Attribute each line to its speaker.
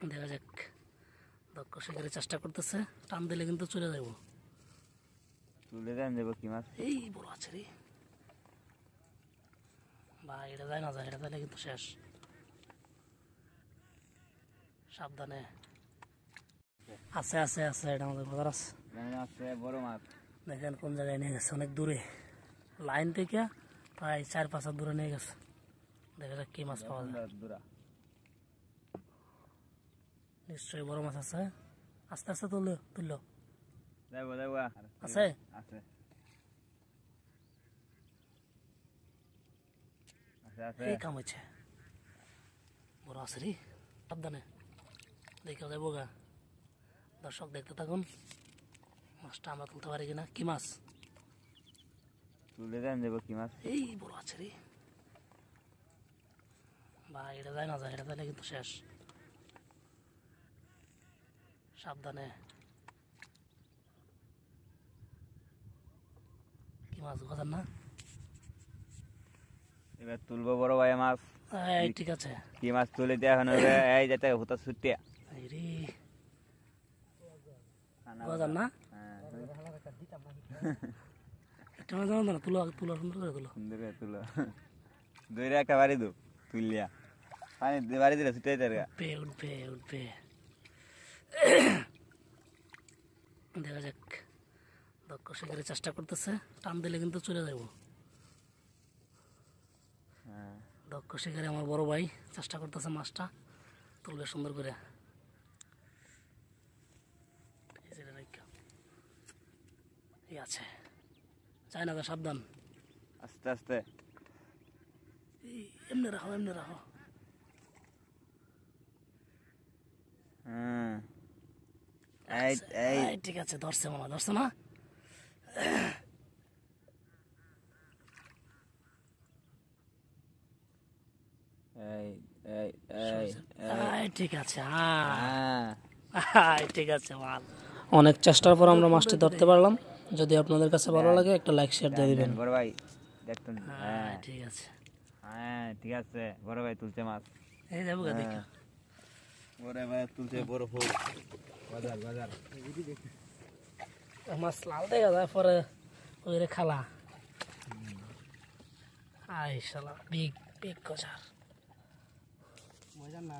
Speaker 1: দেখা যাক, দক্ষ শিকারের চেষ্টা করতেছে, টান দিলে কিন্তু চলে যাব।
Speaker 2: তুলে দেন দেবো কি মাছ?
Speaker 1: এই বড় আছে রে ভাই, এটা যায় না, যায় এটা যাইলে কিন্তু শেষ। সাবধানে। আছে আছে আছে, এটা আমাদের বাজার আছে।
Speaker 2: আছে বড় মাছ।
Speaker 1: দেখেন কোন জায়গায় নিয়ে গেছে, অনেক দূরে, লাইন থেকে প্রায় 4-5 হাত দূরে নিয়ে গেছে। দেখা যাক কি মাছ পাওয়া যায়। নিশ্চয়ই বড় মাছ আছে। আস্তে আস্তে তুললো তুললো। আছে
Speaker 2: আছে
Speaker 1: এই কাম হচ্ছে, বড় আছে রে, সাবধানে দেখে যাবো গা। দর্শক দেখতে থাকুন, মাছটা আমরা তুলতে পারি কিনা। কি মাছ?
Speaker 2: তুলে দেন দেবো কি মাছ?
Speaker 1: এই বড় আছে রে ভাই, এটা যায় না, যায় এটা যাইলে কিন্তু শেষ। সাবধানে। কি মাছ বোঝেন না?
Speaker 2: এবার তুলবো বড় ভাই মাছ।
Speaker 1: এই ঠিক আছে।
Speaker 2: কি মাছ তুলে দেওয়া এখন এই যেতে হুতা ছুটিয়া
Speaker 1: এই রে বোঝেন না? একটা মাছ জানো না, তুলো তুলো সুন্দর করে তুলো।
Speaker 2: সুন্দর করে তুলো, দইরে একটা বাড়ি দো তুলিয়া পানি বাড়ি দিলে ছুটে যেতে
Speaker 1: উঠবে উঠবে উঠবে। দেখা যাক, দক্ষ শিকারের চেষ্টা করতেছে, টান দিলে কিন্তু চলে যাব। দক্ষ শিকারে আমার বড় ভাই চেষ্টা করতেছে, মাছটা তুলবে সুন্দর করে। এই আছে, চাই না, সাবধান।
Speaker 2: আস্তে আস্তে
Speaker 1: এমনি রাখো এমনি রাখো। ঠিক আছে, ধরছে মামা, ধরছে না? ঠিক আছে, ঠিক আছে মাল। অনেক চেষ্টার পর আমরা মাছটি ধরতে পারলাম। যদি আপনাদের কাছে ভালো লাগে একটা লাইক শেয়ার দিয়ে দিবেন।
Speaker 2: বড় ভাই দেখতেন?
Speaker 1: ঠিক আছে,
Speaker 2: ঠিক আছে বড় ভাই তুলছে মাছ।
Speaker 1: এই যাবো গা দেখা।
Speaker 2: বড় ভাই তুলছে বড় ফুল। বাজার বাজার
Speaker 1: মাছ লাল দেখা যায়, পরে ওই খালা। আই শালা বিগ বিগ কচার মজা না।